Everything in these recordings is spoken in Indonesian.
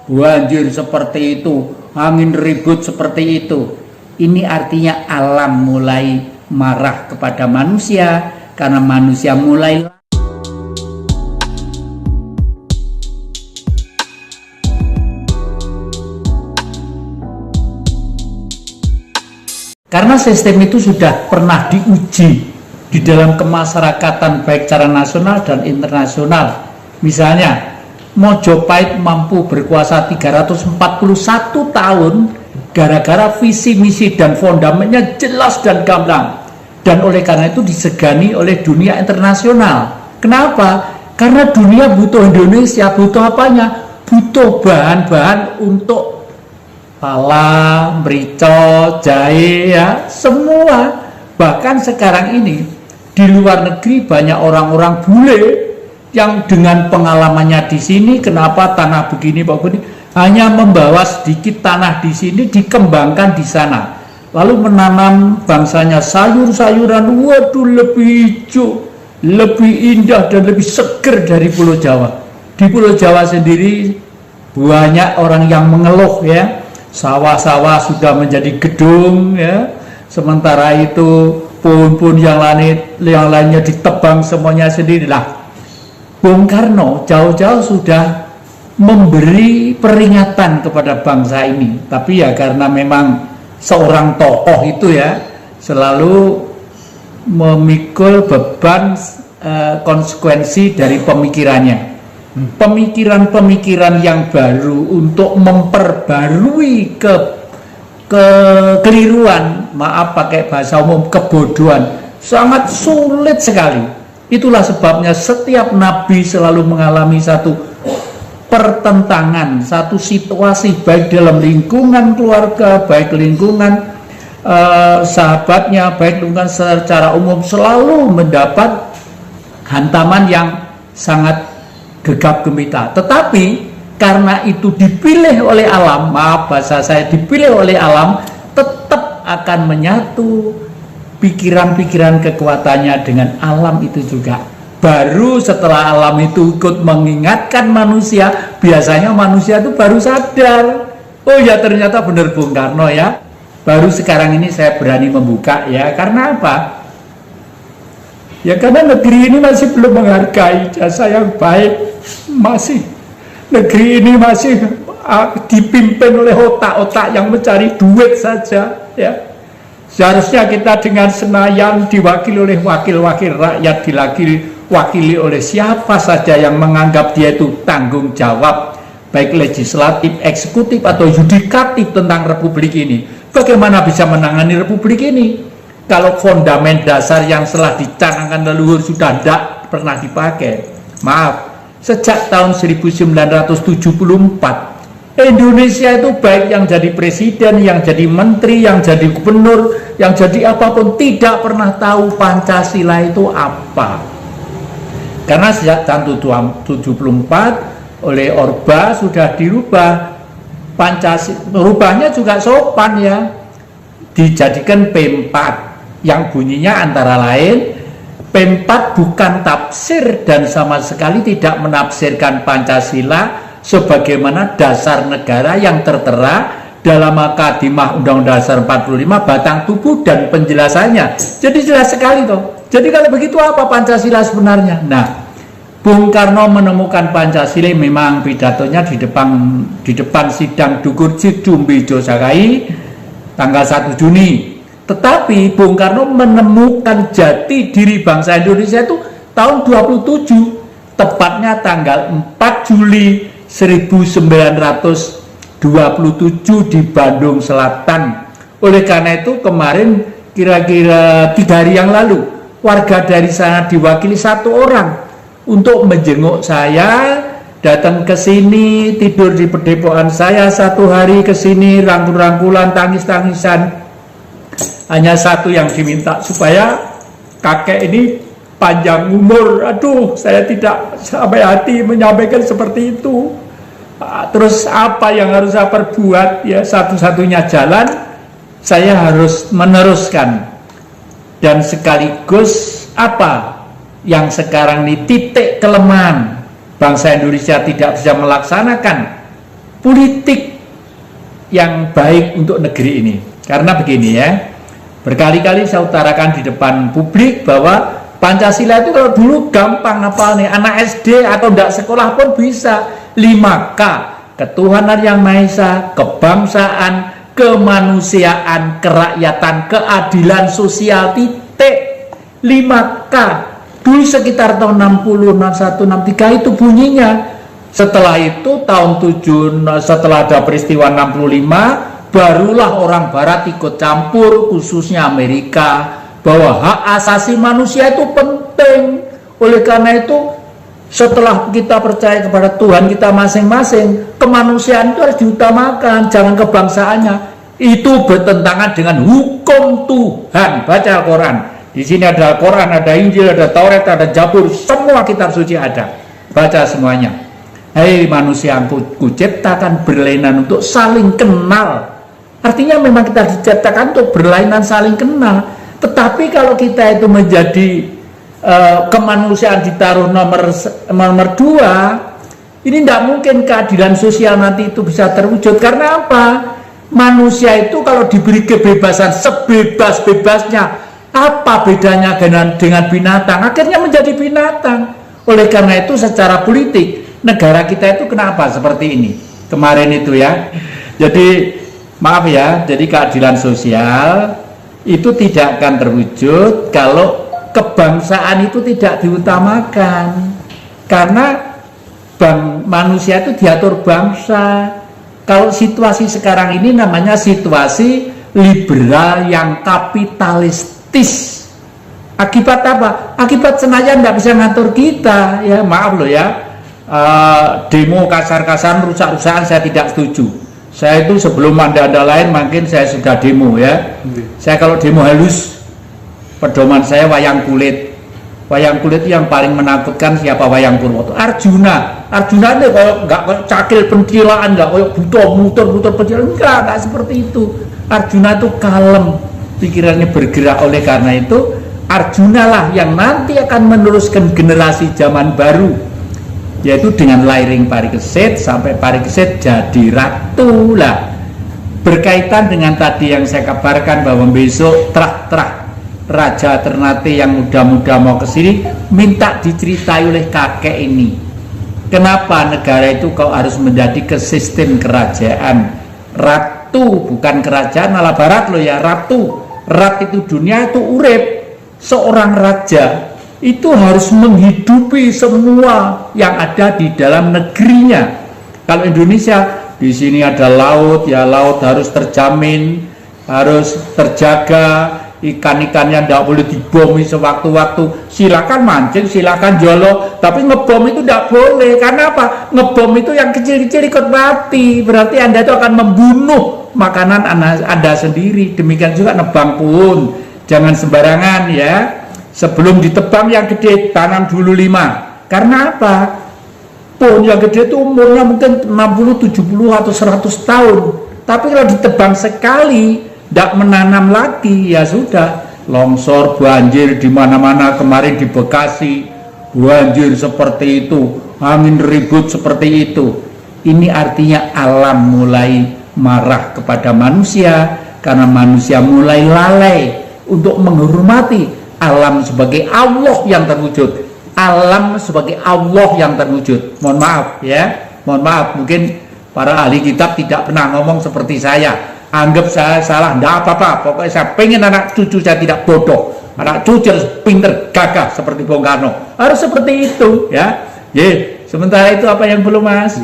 banjir seperti itu, angin ribut seperti itu. Ini artinya alam mulai marah kepada manusia karena manusia mulai. Karena sistem itu sudah pernah diuji di dalam kemasyarakatan baik secara nasional dan internasional. Misalnya Mojopahit mampu berkuasa 341 tahun gara-gara visi misi dan fondamennya jelas dan gamblang, dan oleh karena itu disegani oleh dunia internasional. Kenapa? Karena dunia butuh Indonesia. Butuh apanya? Butuh bahan-bahan untuk pala, merica, jahe, ya, semua. Bahkan sekarang ini di luar negeri banyak orang-orang bule yang dengan pengalamannya di sini, kenapa tanah begini, hanya membawa sedikit tanah di sini dikembangkan di sana, lalu menanam bangsanya sayur-sayuran, waduh, lebih hijau, lebih indah dan lebih seger dari Pulau Jawa. Di Pulau Jawa sendiri banyak orang yang mengeluh, ya, sawah-sawah sudah menjadi gedung, ya, sementara itu pohon-pohon yang lainnya ditebang semuanya sendirilah. Bung Karno jauh-jauh sudah memberi peringatan kepada bangsa ini, tapi ya karena memang seorang tokoh itu ya selalu memikul beban konsekuensi dari pemikirannya. Pemikiran-pemikiran yang baru untuk memperbarui kekeliruan, maaf pakai bahasa umum, kebodohan, sangat sulit sekali. Itulah sebabnya setiap nabi selalu mengalami satu pertentangan, satu situasi, baik dalam lingkungan keluarga, baik lingkungan sahabatnya, baik lingkungan secara umum, selalu mendapat hantaman yang sangat gegap gempita. Tetapi karena itu dipilih oleh alam, maaf bahasa saya, dipilih oleh alam, tetap akan menyatu pikiran-pikiran kekuatannya dengan alam itu juga. Baru setelah alam itu ikut mengingatkan manusia, biasanya manusia itu baru sadar, oh ya ternyata benar Bung Karno ya. Baru sekarang ini saya berani membuka, ya, karena apa? Ya karena negeri ini masih belum menghargai jasa yang baik, masih negeri ini masih dipimpin oleh otak-otak yang mencari duit saja, ya. Seharusnya kita dengan Senayan diwakili oleh wakil-wakil rakyat, diwakili oleh siapa saja yang menganggap dia itu tanggung jawab, baik legislatif, eksekutif, atau yudikatif tentang republik ini. Bagaimana bisa menangani republik ini kalau fondamen dasar yang telah dicanangkan leluhur sudah tidak pernah dipakai? Maaf, sejak tahun 1974 Indonesia itu baik yang jadi presiden, yang jadi menteri, yang jadi gubernur, yang jadi apapun, tidak pernah tahu Pancasila itu apa. Karena sejak tahun 1974 oleh Orba sudah dirubah Pancasila, rubahnya juga sopan, ya, dijadikan P4 yang bunyinya antara lain P4 bukan tafsir dan sama sekali tidak menafsirkan Pancasila sebagaimana dasar negara yang tertera dalam Makadimah Undang-Undang Dasar 45 batang tubuh dan penjelasannya. Jadi jelas sekali toh. Jadi kalau begitu apa Pancasila sebenarnya? Nah, Bung Karno menemukan Pancasila memang pidatonya di depan sidang Dukur Cidumbi Josakai tanggal 1 Juni. Tetapi Bung Karno menemukan jati diri bangsa Indonesia itu tahun 27, tepatnya tanggal 4 Juli 1927 di Bandung Selatan. Oleh karena itu kemarin kira-kira 3 hari yang lalu warga dari sana diwakili 1 orang untuk menjenguk saya, datang ke sini, tidur di pedepokan saya 1 hari, ke sini rangkul-rangkulan, tangis-tangisan. Hanya 1 yang diminta, supaya kakek ini panjang umur. Aduh, saya tidak sampai hati menyampaikan seperti itu. Terus apa yang harus saya perbuat? Ya, satu-satunya jalan saya harus meneruskan. Dan sekaligus apa yang sekarang ini titik kelemahan bangsa Indonesia tidak bisa melaksanakan politik yang baik untuk negeri ini. Karena begini ya, berkali-kali saya utarakan di depan publik bahwa Pancasila itu kalau dulu gampang nih, anak SD atau tidak sekolah pun bisa. 5K, ketuhanan yang Maha Esa, kebangsaan, kemanusiaan, kerakyatan, keadilan sosial, titik. 5K. Dulu sekitar tahun 60, 61, 63 itu bunyinya. Setelah itu tahun setelah ada peristiwa 65, barulah orang barat ikut campur, khususnya Amerika, bahwa hak asasi manusia itu penting. Oleh karena itu, setelah kita percaya kepada Tuhan kita masing-masing, kemanusiaan itu harus diutamakan, jangan kebangsaannya. Itu bertentangan dengan hukum Tuhan. Baca Al-Quran. Di sini ada Al-Quran, ada Injil, ada Taurat, ada Zabur, semua kitab suci ada. Baca semuanya. Hei manusia, kuciptakan berlainan untuk saling kenal. Artinya memang kita diciptakan untuk berlainan saling kenal. Tetapi kalau kita itu menjadi kemanusiaan ditaruh nomor 2, ini tidak mungkin keadilan sosial nanti itu bisa terwujud. Karena apa? Manusia itu kalau diberi kebebasan sebebas-bebasnya, apa bedanya dengan binatang? Akhirnya menjadi binatang. Oleh karena itu secara politik negara kita itu kenapa seperti ini kemarin itu ya. Jadi maaf ya, jadi keadilan sosial itu tidak akan terwujud kalau kebangsaan itu tidak diutamakan. Karena manusia itu diatur bangsa. Kalau situasi sekarang ini namanya situasi liberal yang kapitalistis. Akibat apa? Akibat Senayan tidak bisa ngatur kita. Ya maaf loh ya. Demo kasar-kasaran, rusak-rusakan saya tidak setuju. Saya itu sebelum ada lain mungkin saya sudah demo ya. Saya kalau demo halus, pedoman saya wayang kulit. Wayang kulit yang paling menakutkan siapa? Wayang Purwoto. Arjuna itu kalau nggak cakil pentilaan, nggak kayak muter pentilaan, nggak seperti itu. Arjuna itu kalem, pikirannya bergerak. Oleh karena itu Arjuna lah yang nanti akan meneruskan generasi zaman baru, yaitu dengan lairing Parikesit sampai Parikesit jadi ratu lah. Berkaitan dengan tadi yang saya kabarkan bahwa besok terah Raja Ternate yang muda-muda mau ke sini minta diceritai oleh kakek ini. Kenapa negara itu kau harus menjadi ke sistem kerajaan? Ratu bukan kerajaan ala barat loh ya, ratu. Rat itu dunia itu urip. Seorang raja itu harus menghidupi semua yang ada di dalam negerinya. Kalau Indonesia di sini ada laut, ya laut harus terjamin, harus terjaga. Ikan-ikannya tidak boleh dibomi sewaktu-waktu. Silakan mancing, silakan jolo, tapi ngebom itu tidak boleh. Karena apa? Ngebom itu yang kecil-kecil ikut mati. Berarti Anda itu akan membunuh makanan Anda sendiri. Demikian juga nebang pun, jangan sembarangan ya. Sebelum ditebang yang gede, tanam dulu 5. Karena apa? Pohon yang gede itu umurnya mungkin 60, 70 atau 100 tahun. Tapi kalau ditebang sekali, tidak menanam lagi, ya sudah longsor, banjir di mana-mana. Kemarin di Bekasi banjir seperti itu, angin ribut seperti itu. Ini artinya alam mulai marah kepada manusia karena manusia mulai lalai untuk menghormati alam sebagai Allah yang terwujud. Alam sebagai Allah yang terwujud. Mohon maaf ya, mohon maaf, mungkin para ahli kitab tidak pernah ngomong seperti saya. Anggap saya salah, tidak apa-apa. Pokoknya saya pengen anak cucu saya tidak bodoh, anak cucu harus pinter, gagah seperti Bung Karno. Harus seperti itu ya. Sementara itu apa yang belum Mas?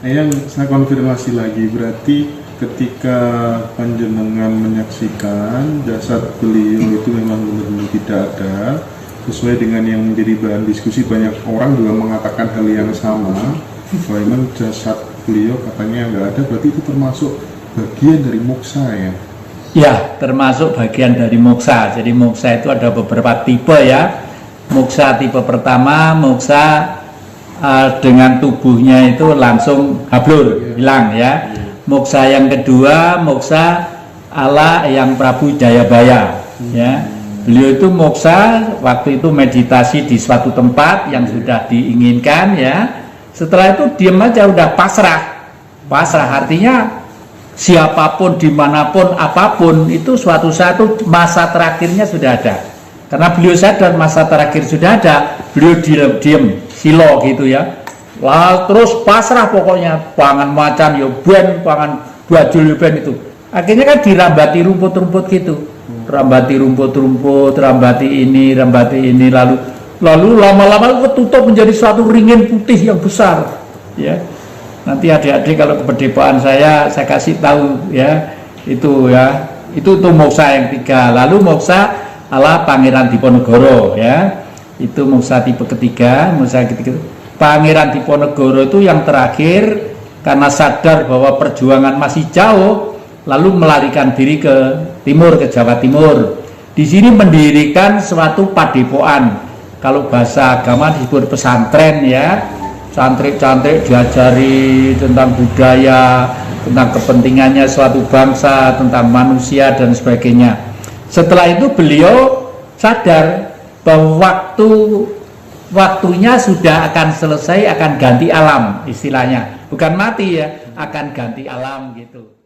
Yang saya konfirmasi lagi, berarti ketika panjenengan menyaksikan jasad beliau itu memang benar-benar tidak ada, sesuai dengan yang menjadi bahan diskusi, banyak orang juga mengatakan hal yang sama, bahwa memang jasad beliau katanya nggak ada, berarti itu termasuk bagian dari moksa ya? Ya, termasuk bagian dari moksa. Jadi moksa itu ada beberapa tipe ya. Moksa tipe pertama, moksa dengan tubuhnya itu langsung hablur, hilang ya. Moksa yang kedua, moksa ala yang Prabu Jayabaya ya. Beliau itu moksa waktu itu meditasi di suatu tempat yang sudah diinginkan ya. Setelah itu diam aja, udah pasrah pasrah. Artinya siapapun, dimanapun, apapun, itu suatu saat masa terakhirnya sudah ada. Karena beliau sadar masa terakhir sudah ada, beliau diem silo gitu ya. Lah terus pasrah pokoknya, pangan macan yo ben, pangan bajul yo ben itu. Akhirnya kan dirambati rumput-rumput gitu. Rambati rumput-rumput, rambati ini, lalu lama-lama ketutup menjadi suatu ringin putih yang besar. Ya. Nanti adik-adik kalau kepedipaan saya kasih tahu ya, itu moksa yang 3. Lalu moksa ala Pangeran Diponegoro ya. Itu moksa tipe ketiga, Pangeran Diponegoro itu yang terakhir karena sadar bahwa perjuangan masih jauh, lalu melarikan diri ke timur, ke Jawa Timur. Di sini mendirikan suatu padepokan. Kalau bahasa agama disebut pesantren ya. Santri-santri diajari tentang budaya, tentang kepentingannya suatu bangsa, tentang manusia dan sebagainya. Setelah itu beliau sadar bahwa waktunya sudah akan selesai, akan ganti alam istilahnya, bukan mati ya, akan ganti alam gitu.